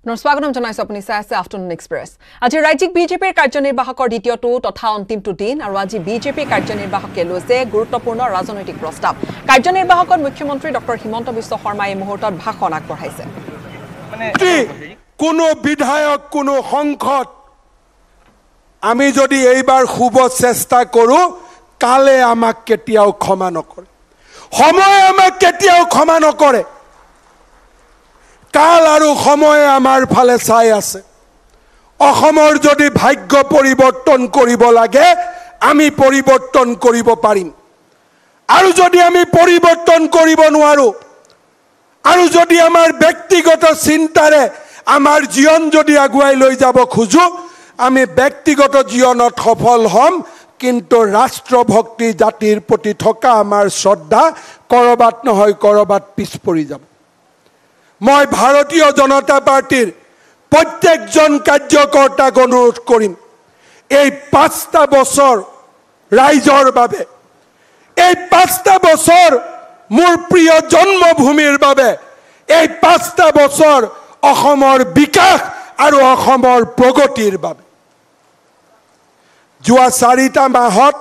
স্বাগতম জনাইছো আপুনি চাই আছে আফটাৰনুন এক্সপ্ৰেছ। আজি ৰাজ্যিক বিজেপিৰ কাৰ্যনিৰ্বাহকৰ দ্বিতীয়টো তথা অন্তিমটো দিন আৰু আজি বিজেপি কাৰ্যনিৰ্বাহকে লৈছে গুৰুত্বপূৰ্ণ ৰাজনৈতিক প্ৰস্তাৱ। কাৰ্যনিৰ্বাহকত মুখ্যমন্ত্ৰী ডক্টৰ হিমন্ত বিশ্ব শৰ্মাই এই মুহূৰ্তত ভাষণ আগবঢ়াইছে। কোনো বিধায়ক কোনো সংসদ আমি যদি এইবাৰ শুভ চেষ্টা কৰো কালে আমাক কেতিয়াও ক্ষমা নকৰে, সময় আমাক কেতিয়াও ক্ষমা নকৰে। কাল আৰু সময় আমাৰ ফালে চাই আছে। অসমৰ যদি ভাগ্য পৰিৱৰ্তন কৰিব লাগে আমি পৰিৱৰ্তন কৰিব পাৰিম, আৰু যদি আমি পৰিৱৰ্তন কৰিব নোৱাৰো আৰু যদি আমাৰ ব্যক্তিগত চিন্তাৰে আমাৰ জীৱন যদি আগুৱাই লৈ যাব খোজো আমি ব্যক্তিগত জীৱনত সফল হ'ম, কিন্তু ৰাষ্ট্ৰভক্তি জাতিৰ প্ৰতি থকা আমাৰ শ্ৰদ্ধা কৰবাত নহয় কৰবাত পিছ পৰি যাব। মই ভাৰতীয় জনতা পাৰ্টিৰ প্ৰত্যেকজন কাৰ্যকৰ্তাক অনুৰোধ কৰিম, এই 5টা বছৰ ৰাইজৰ বাবে, এই 5টা বছৰ মোৰ প্ৰিয় জন্মভূমিৰ বাবে, এই 5টা বছৰ অসমৰ বিকাশ আৰু অসমৰ প্ৰগতিৰ বাবে। যোৱা 4টা মাহত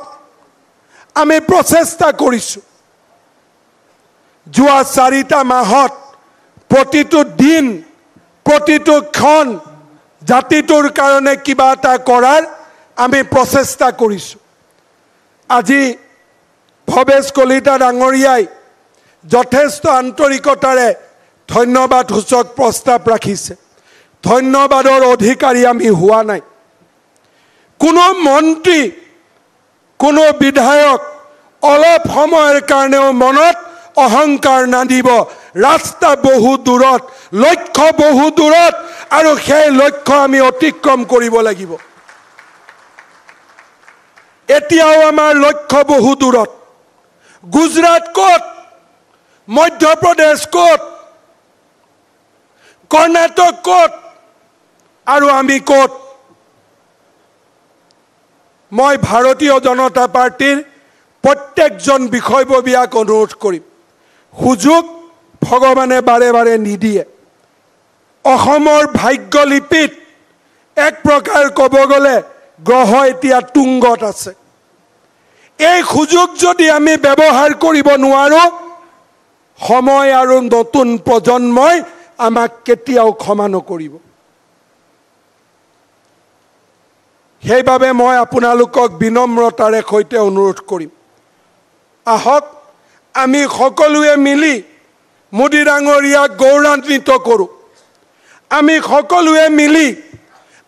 আমি প্ৰচেষ্টা কৰিছো। যোৱা 4টা মাহত প্ৰতিটো দিন প্ৰতিটো ক্ষণ জাতিটোৰ কাৰণে কিবা এটা কৰাৰ আমি প্ৰচেষ্টা কৰিছো। আজি ভৱেশ কলিতা ডাঙৰীয়াই যথেষ্ট আন্তৰিকতাৰে ধন্যবাদ সূচক প্ৰস্তাৱ ৰাখিছে। ধন্যবাদৰ অধিকাৰী আমি হোৱা নাই। কোনো মন্ত্ৰী কোনো বিধায়ক অলপ সময়ৰ কাৰণেও মনত অহংকাৰ নাদিব। ৰাস্তা বহু দূৰত, লক্ষ্য বহু দূৰত, আৰু সেই লক্ষ্য আমি অতিক্ৰম কৰিব লাগিব। এতিয়াও আমাৰ লক্ষ্য বহু দূৰত। গুজৰাট ক'ত, মধ্যপ্ৰদেশ ক'ত, কৰ্ণাটক ক'ত, আৰু আমি ক'ত? মই ভাৰতীয় জনতা পাৰ্টিৰ প্ৰত্যেকজন বিষয়ববীয়াক অনুৰোধ কৰিম, সুযোগ ভগৱানে বাৰে বাৰে নিদিয়ে। অসমৰ ভাগ্যলিপিত এক প্ৰকাৰ ক'ব গ'লে গ্ৰহ এতিয়া তুংগত আছে। এই সুযোগ যদি আমি ব্যৱহাৰ কৰিব নোৱাৰো সময় আৰু নতুন প্ৰজন্মই আমাক কেতিয়াও ক্ষমা নকৰিব। সেইবাবে মই আপোনালোকক বিনম্ৰতাৰে সৈতে অনুৰোধ কৰিম, আহক আমি সকলোৱে মিলি মোদী ডাঙৰীয়াক গৌৰৱান্বিত কৰোঁ। আমি সকলোৱে মিলি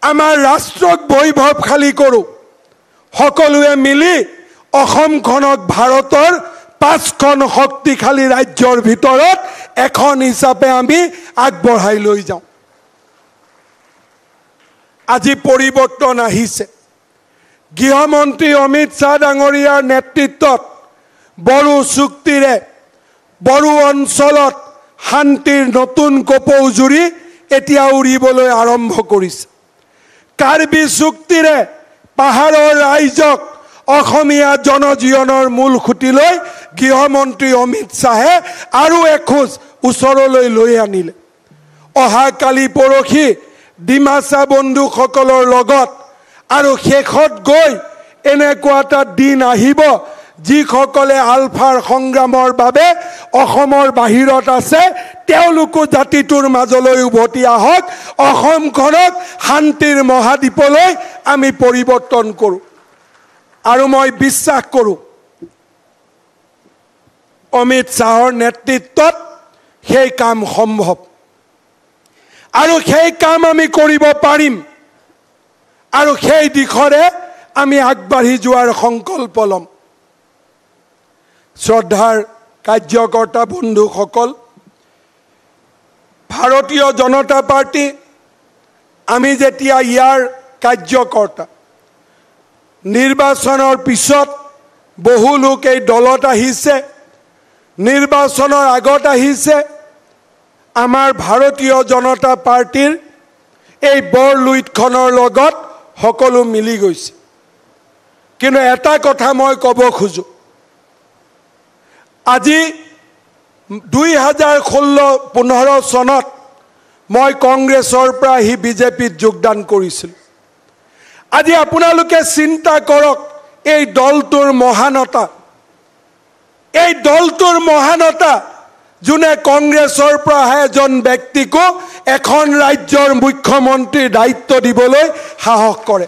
আমাৰ ৰাষ্ট্ৰক বৈভৱশালী কৰোঁ। সকলোৱে মিলি অসমখনক ভাৰতৰ 5খন শক্তিশালী ৰাজ্যৰ ভিতৰত এখন হিচাপে আমি আগবঢ়াই লৈ যাওঁ। আজি পৰিৱৰ্তন আহিছে। গৃহমন্ত্ৰী অমিত শ্বাহ ডাঙৰীয়াৰ নেতৃত্বত বড়ো চুক্তিৰে বড়ো অঞ্চলত শান্তিৰ নতুন কপৌ জুৰি এতিয়া উৰিবলৈ আৰম্ভ কৰিছে। কাৰ্বি চুক্তিৰে পাহাৰৰ ৰাইজক অসমীয়া জনজীৱনৰ মূল খুঁটিলৈ গৃহমন্ত্ৰী অমিত শ্বাহে আৰু এখোজ ওচৰলৈ লৈ আনিলে। অহাকালি পৰহি ডিমাচা বন্ধুসকলৰ লগত আৰু শেষত গৈ এনেকুৱা এটা দিন আহিব যিসকলে আলফাৰ সংগ্ৰামৰ বাবে অসমৰ বাহিৰত আছে তেওঁলোকো জাতিটোৰ মাজলৈ উভতি আহক। অসমখনক শান্তিৰ মহাদ্বীপলৈ আমি পৰিৱৰ্তন কৰোঁ। আৰু মই বিশ্বাস কৰোঁ অমিত শ্বাহৰ নেতৃত্বত সেই কাম সম্ভৱ, আৰু সেই কাম আমি কৰিব পাৰিম, আৰু সেই দিশৰে আমি আগবাঢ়ি যোৱাৰ সংকল্প ল'ম। শ্ৰদ্ধাৰ কাৰ্যকৰ্তা বন্ধুসকল, ভাৰতীয় জনতা পাৰ্টি আমি যেতিয়া ইয়াৰ কাৰ্যকৰ্তা, নিৰ্বাচনৰ পিছত বহু লোক এই দলত আহিছে, নিৰ্বাচনৰ আগত আহিছে। আমাৰ ভাৰতীয় জনতা পাৰ্টিৰ এই বৰলুইতখনৰ লগত সকলো মিলি গৈছে। কিন্তু এটা কথা মই ক'ব খোজো, আজি 2016-15 চনত মই কংগ্ৰেছৰ পৰা আহি বিজেপিত যোগদান কৰিছিল আজি আপোনালোকে চিন্তা কৰক এই দলটোৰ মহানতা যোনে কংগ্ৰেছৰ পৰা এজন ব্যক্তিকো এখন ৰাজ্যৰ মুখ্যমন্ত্ৰীৰ দায়িত্ব দিবলৈ সাহস কৰে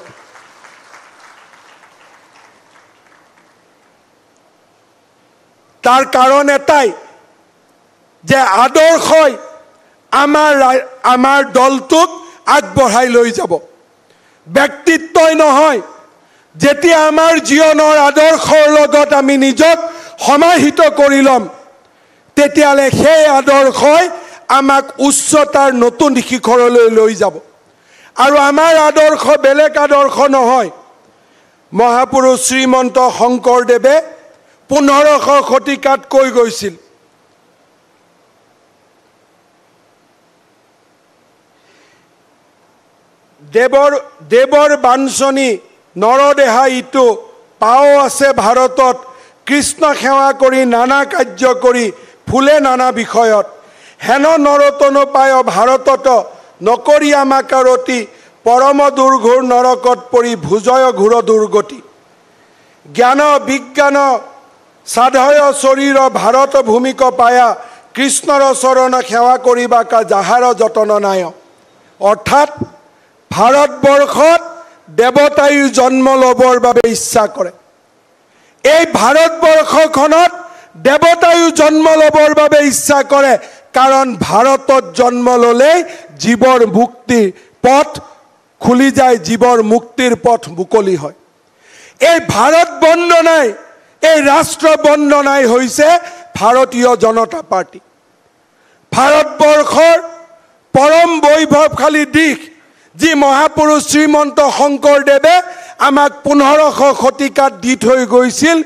তাৰ কাৰণ এটাই যে আদৰ্শই আমাৰ দলটোক আগবঢ়াই লৈ যাব ব্যক্তিত্বই নহয় যেতিয়া আমাৰ জীৱনৰ আদৰ্শৰ লগত আমি নিজক সমাহিত কৰি লম তেতিয়ালে সেই আদৰ্শই আমাক উচ্চতাৰ নতুন শিখৰলৈ লৈ যাব আৰু আমাৰ আদৰ্শ বেলেগ আদৰ্শ নহয় মহাপুৰুষ শ্ৰীমন্ত শংকৰদেৱে 1500 শতিকাত কৈ গৈছিল দেৱৰ বাঞ্ছনী নৰদেহা ইটো পাও আছে ভাৰতত কৃষ্ণ সেৱা কৰি নানা কাৰ্য কৰি ফুলে নানা বিষয়ত হেন নৰতন পায় ভাৰতত নকৰি আমাকাৰতি পৰম দুৰ্ঘোৰ নৰকত পৰি ভুজয় ঘোৰ দুৰ্গতি জ্ঞান বিজ্ঞান সাধয় শৰীৰ ভাৰত ভূমিক পায়া কৃষ্ণৰ চৰণ সেৱা কৰিবা কা যাহাৰ যতন নাই অৰ্থাৎ ভাৰতবৰ্ষত দেৱতায়ো জন্ম ল'বৰ বাবে ইচ্ছা কৰে এই ভাৰতবৰ্ষখনত দেৱতায়ো জন্ম ল'বৰ বাবে ইচ্ছা কৰে কাৰণ ভাৰতত জন্ম ল'লে জীৱৰ মুক্তিৰ পথ খুলি যায় জীৱৰ মুক্তিৰ পথ মুকলি হয় এই ভাৰত বন্দনাই এই ৰাষ্ট্ৰ বন্দনাই হৈছে ভাৰতীয় জনতা পাৰ্টি ভাৰতবৰ্ষৰ পৰম বৈভৱশালী দিশ যি মহাপুৰুষ শ্ৰীমন্ত শংকৰদেৱে আমাক 1500 শতিকাত দি থৈ গৈছিল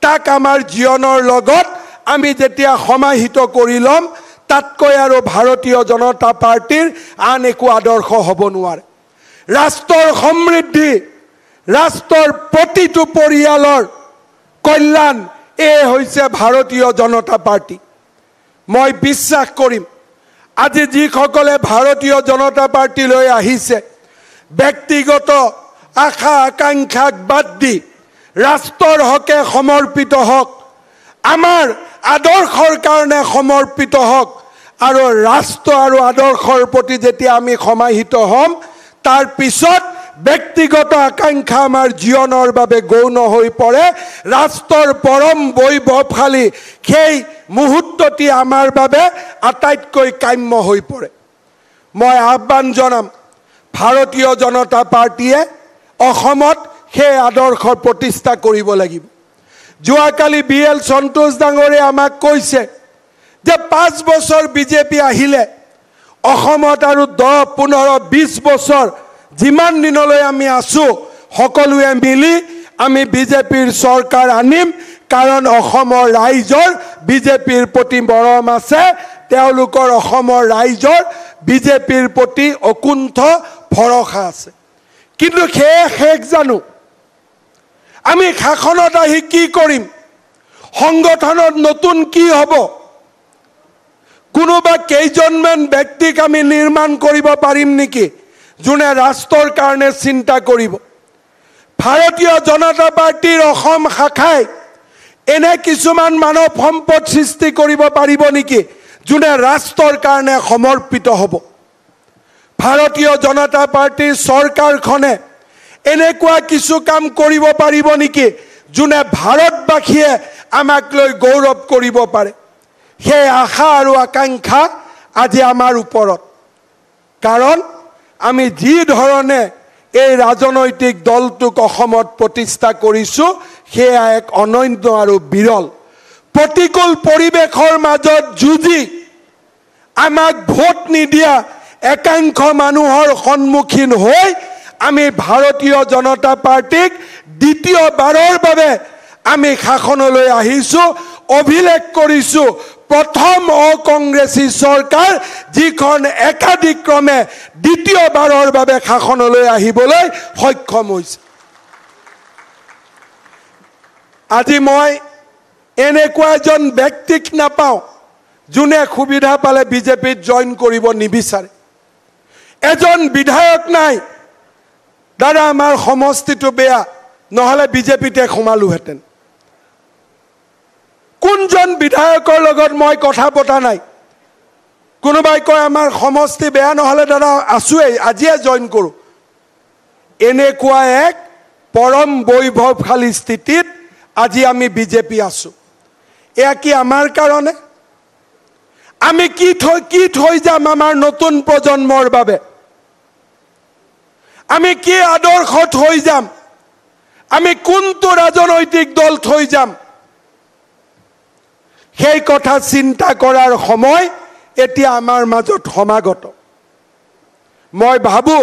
তাক আমাৰ জীৱনৰ লগত আমি যেতিয়া সমাহিত কৰি লম তাতকৈ আৰু ভাৰতীয় জনতা পাৰ্টিৰ আন একো আদৰ্শ হ'ব নোৱাৰে ৰাষ্ট্ৰৰ সমৃদ্ধি ৰাষ্ট্ৰৰ প্ৰতিটো পৰিয়ালৰ কল্যাণ এই হৈছে ভাৰতীয় জনতা পাৰ্টি মই বিশ্বাস কৰিম আজি যিসকলে ভাৰতীয় জনতা পাৰ্টিলৈ আহিছে ব্যক্তিগত আশা আকাংক্ষাক বাদ দি ৰাষ্ট্ৰৰ হকে সমৰ্পিত হওক আমাৰ আদৰ্শৰ কাৰণে সমৰ্পিত হওক আৰু ৰাষ্ট্ৰ আৰু আদৰ্শৰ প্ৰতি যেতিয়া আমি সমাহিত হ'ম তাৰ পিছত ব্যক্তিগত আকাংক্ষা আমাৰ জীৱনৰ বাবে গৌণ হৈ পৰে ৰাষ্ট্ৰৰ পৰম বৈভৱশালী সেই মুহূৰ্তটি আমাৰ বাবে আটাইতকৈ কাম্য হৈ পৰে মই আহ্বান জনাম ভাৰতীয় জনতা পাৰ্টিয়ে অসমত সেই আদৰ্শ প্ৰতিষ্ঠা কৰিব লাগিব যোৱাকালি বিএল সন্তোষ ডাঙৰে আমাক কৈছে যে 5 বছৰ বিজেপি আহিলে অসমত আৰু 10 15 20 বছৰ যিমান দিনলৈ আমি আছো সকলোৱে মিলি আমি বিজেপিৰ চৰকাৰ আনিম কাৰণ অসমৰ ৰাইজৰ বিজেপিৰ প্ৰতি মৰম আছে তেওঁলোকৰ অসমৰ ৰাইজৰ বিজেপিৰ প্ৰতি অকুণ্ঠ ভৰসা আছে কিন্তু শেষ জানো আমি শাসনত আহি কি কৰিম সংগঠনত নতুন কি হ'ব কোনোবা কেইজনমান ব্যক্তিক আমি নিৰ্মাণ কৰিব পাৰিম নেকি যোনে ৰাষ্ট্ৰৰ কাৰণে চিন্তা কৰিব ভাৰতীয় জনতা পাৰ্টিৰ অসম শাখাই এনে কিছুমান মানৱ সম্পদ সৃষ্টি কৰিব পাৰিব নেকি যোনে ৰাষ্ট্ৰৰ কাৰণে সমৰ্পিত হ'ব ভাৰতীয় জনতা পাৰ্টিৰ চৰকাৰখনে এনেকুৱা কিছু কাম কৰিব পাৰিব নেকি যোনে ভাৰতবাসীয়ে আমাক লৈ গৌৰৱ কৰিব পাৰে সেই আশা আৰু আকাংক্ষা আজি আমাৰ ওপৰত কাৰণ আমি যি ধৰণে এই ৰাজনৈতিক দলটোক অসমত প্ৰতিষ্ঠা কৰিছো সেয়া এক অনন্য আৰু বিৰল প্ৰতিকূল পৰিৱেশৰ মাজত যুঁজি আমাক ভোট নিদিয়া একাংশ মানুহৰ সন্মুখীন হৈ আমি ভাৰতীয় জনতা পাৰ্টিক দ্বিতীয়বাৰৰ বাবে আমি শাসনলৈ আহিছো অভিলেখ কৰিছো প্ৰথম অকংগ্ৰেছী চৰকাৰ যিখন একাধিক্ৰমে দ্বিতীয়বাৰৰ বাবে শাসনলৈ আহিবলৈ সক্ষম হৈছে আজি মই এনেকুৱা এজন ব্যক্তিক নাপাওঁ যোনে সুবিধা পালে বিজেপিত জইন কৰিব নিবিচাৰে এজন বিধায়ক নাই দাদা আমাৰ সমষ্টিটো বেয়া নহলে বিজেপিতে সোমালোহেঁতেন কোনজন বিধায়কৰ লগত মই কথা পতা নাই কোনোবাই কয় আমাৰ সমষ্টি বেয়া নহলে দাদা আছুৱেই আজিয়ে জইন কৰো এনেকুৱা এক পৰম বৈভৱশালী স্থিতিত আজি আমি বিজেপি আছো এয়া কি আমাৰ কাৰণে আমি কি থৈ যাম আমাৰ নতুন প্ৰজন্মৰ বাবে আমি কি আদৰ্শ থৈ যাম আমি কোনটো ৰাজনৈতিক দল থৈ যাম সেই কথা চিন্তা কৰাৰ সময় এতিয়া আমাৰ মাজত সমাগত মই ভাবো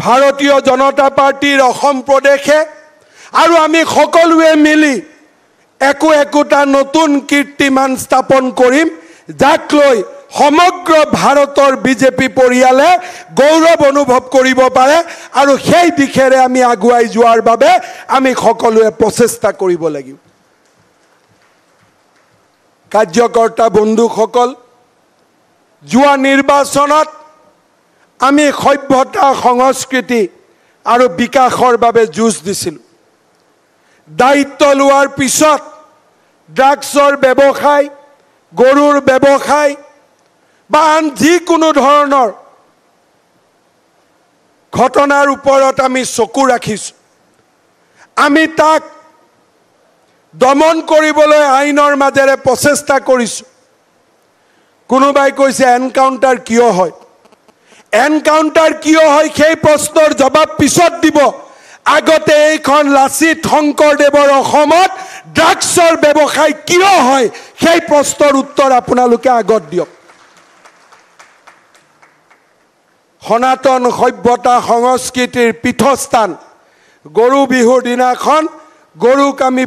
ভাৰতীয় জনতা পাৰ্টিৰ অসম প্ৰদেশে আৰু আমি সকলোৱে মিলি একোটা নতুন কীৰ্তিমান স্থাপন কৰিম যাক লৈ সমগ্ৰ ভাৰতৰ বিজেপি পৰিয়ালে গৌৰৱ অনুভৱ কৰিব পাৰে আৰু সেই দিশেৰে আমি আগুৱাই যোৱাৰ বাবে আমি সকলোৱে প্ৰচেষ্টা কৰিব লাগিব কাৰ্যকৰ্তা বন্ধুসকল যোৱা নিৰ্বাচনত আমি সভ্যতা সংস্কৃতি আৰু বিকাশৰ বাবে যুঁজ দিছিলোঁ দায়িত্ব লোৱাৰ পিছত ড্ৰাগছৰ ব্যৱসায় গৰুৰ ব্যৱসায় বা আন যিকোনো ধৰণৰ ঘটনাৰ ওপৰত আমি চকু ৰাখিছোঁ আমি তাক দমন কৰিবলৈ আইনৰ মাজেৰে প্ৰচেষ্টা কৰিছোঁ কোনোবাই কৈছে এনকাউণ্টাৰ কিয় হয় সেই প্ৰশ্নৰ জবাব পিছত দিব আগতে এইখন লাচিত শংকৰদেৱৰ অসমত ড্ৰাগছৰ ব্যৱসায় কিয় হয় সেই প্ৰশ্নৰ উত্তৰ আপোনালোকে আগত দিয়ক সনাতন সভ্যতা সংস্কৃতিৰ পীঠস্থান গৰু বিহুৰ দিনাখন গৰুক আমি